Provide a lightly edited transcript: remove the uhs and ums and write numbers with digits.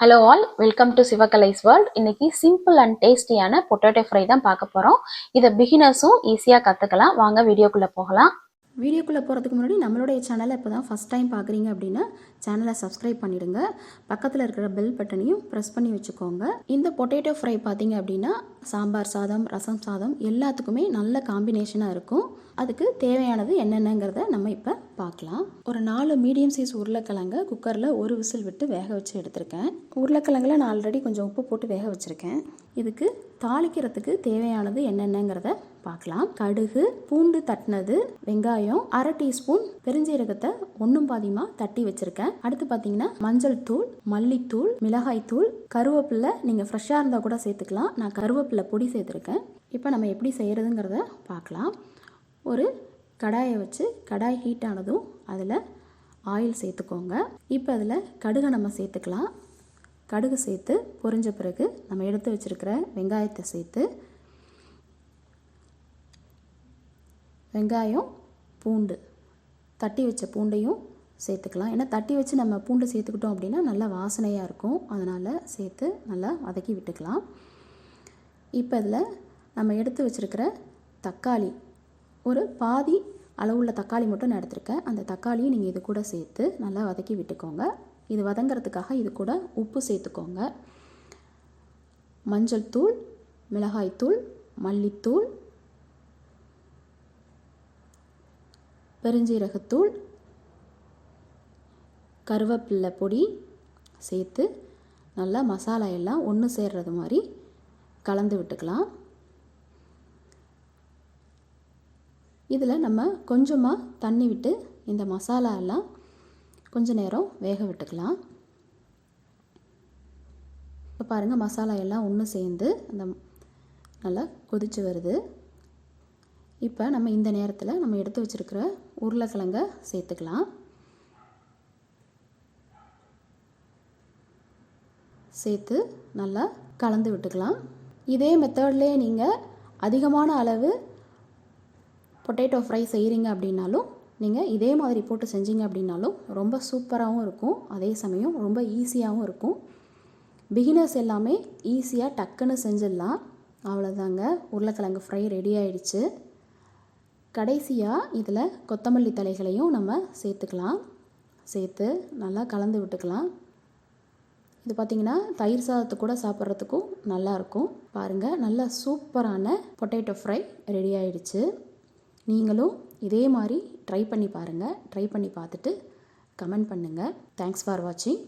Hello all, welcome to Sivakalai's world. இன்னைக்கு simple and டேஸ்டியான potato fry தான் பார்க்க போகிறோம். இதை பிகினர்ஸும் ஈஸியாக கற்றுக்கலாம். வாங்க வீடியோக்குள்ளே போகலாம். வீடியோக்குள்ளே போகிறதுக்கு முன்னாடி நம்மளுடைய சேனலை இப்போ தான் ஃபஸ்ட் டைம் பார்க்குறீங்க அப்படின்னா சேனலை சப்ஸ்கிரைப் பண்ணிவிடுங்க. பக்கத்தில் இருக்கிற பெல் பட்டனையும் ப்ரெஸ் பண்ணி வச்சுக்கோங்க. இந்த பொட்டேட்டோ ஃப்ரை பார்த்தீங்க அப்படின்னா சாம்பார் சாதம், ரசம் சாதம் எல்லாத்துக்குமே நல்ல காம்பினேஷனாக இருக்கும். அதுக்கு தேவையானது என்னென்னங்கிறத நம்ம இப்போ பார்க்கலாம். ஒரு 4 மீடியம் சைஸ் உருளைக்கிழங்க குக்கரில் ஒரு விசில் விட்டு வேக வச்சு எடுத்திருக்கேன். உருளைக்கிழங்குல நான் ஆல்ரெடி கொஞ்சம் உப்பு போட்டு வேக வச்சுருக்கேன். இதுக்கு தாளிக்கிறதுக்கு தேவையானது என்னென்னங்கிறத பார்க்கலாம். கடுகு, பூண்டு தட்டினது, வெங்காயம், 1/2 டீஸ்பூன் பெருஞ்சீரகத்தை 1 பாதியமாக தட்டி வச்சுருக்கேன். அடுத்து பார்த்தீங்கன்னா மஞ்சள் தூள், மல்லித்தூள், மிளகாய் தூள், கருவேப்பிலை நீங்கள் ஃப்ரெஷ்ஷாக இருந்தால் கூட சேர்த்துக்கலாம். நான் கருவேப்பிலை பொடி சேர்த்துருக்கேன். இப்போ நம்ம எப்படி செய்கிறதுங்கிறத பார்க்கலாம். ஒரு கடாயை வச்சு கடாய் ஹீட் ஆனதும் அதில் ஆயில் சேர்த்துக்கோங்க. இப்போ அதில் கடுகை நம்ம சேர்த்துக்கலாம். கடுகு சேர்த்து பொரிஞ்ச பிறகு நம்ம எடுத்து வச்சுருக்கிற வெங்காயத்தை சேர்த்து வெங்காயம், பூண்டு, தட்டி வச்ச பூண்டையும் சேர்த்துக்கலாம். ஏன்னா தட்டி வச்சு நம்ம பூண்டு சேர்த்துக்கிட்டோம் அப்படின்னா நல்லா வாசனையாக இருக்கும். அதனால் சேர்த்து நல்லா வதக்கி விட்டுக்கலாம். இப்போ இதில் நம்ம எடுத்து வச்சுருக்கிற தக்காளி, ஒரு பாதி அளவுள்ள தக்காளி மட்டும் நான் எடுத்திருக்கேன். அந்த தக்காளியும் நீங்கள் இது கூட சேர்த்து நல்லா வதக்கி விட்டுக்கோங்க. இது வதங்கிறதுக்காக இது கூட உப்பு சேர்த்துக்கோங்க. மஞ்சள் தூள், மிளகாய்த்தூள், மல்லித்தூள், பெருஞ்சீரகத்தூள், கருவேப்பிலை பொடி சேர்த்து நல்லா மசாலா எல்லாம் ஒன்று சேர்றது மாதிரி கலந்து விட்டுக்கலாம். இதில் நம்ம கொஞ்சமாக தண்ணி விட்டு இந்த மசாலா எல்லாம் கொஞ்ச நேரம் வேக விட்டுக்கலாம். இப்போ பாருங்கள், மசாலா எல்லாம் ஒன்று சேர்ந்து அந்த நல்லா கொதிச்சு வருது. இப்போ நம்ம இந்த நேரத்தில் நம்ம எடுத்து வச்சுருக்கிற உருளைக்கிழங்க சேர்த்துக்கலாம். சேர்த்து நல்லா கலந்து விட்டுக்கலாம். இதே மெத்தட்லேயே நீங்கள் அதிகமான அளவு பொட்டேட்டோ ஃப்ரை செய்கிறீங்க அப்படின்னாலும் நீங்கள் இதே மாதிரி போட்டு செஞ்சீங்க அப்படின்னாலும் ரொம்ப சூப்பராகவும் இருக்கும். அதே சமயம் ரொம்ப ஈஸியாகவும் இருக்கும். பிகினர்ஸ் எல்லாமே ஈஸியாக டக்குன்னு செஞ்சிடலாம். அவ்வளோதாங்க, உருளைக்கிழங்கு ஃப்ரை ரெடி ஆயிடுச்சு. கடைசியாக இதில் கொத்தமல்லி தழைகளையும் நம்ம சேர்த்துக்கலாம். சேர்த்து நல்லா கலந்து விட்டுக்கலாம். இது பார்த்திங்கன்னா தயிர் சாதத்தை கூட சாப்பிட்றதுக்கும் நல்லாயிருக்கும். பாருங்கள், நல்லா சூப்பரான பொட்டேட்டோ ஃப்ரை ரெடி ஆயிடுச்சு. நீங்களும் இதே மாதிரி ட்ரை பண்ணி பாருங்கள். ட்ரை பண்ணி பார்த்துட்டு கமெண்ட் பண்ணுங்கள். தேங்க்ஸ் ஃபார் வாட்சிங்.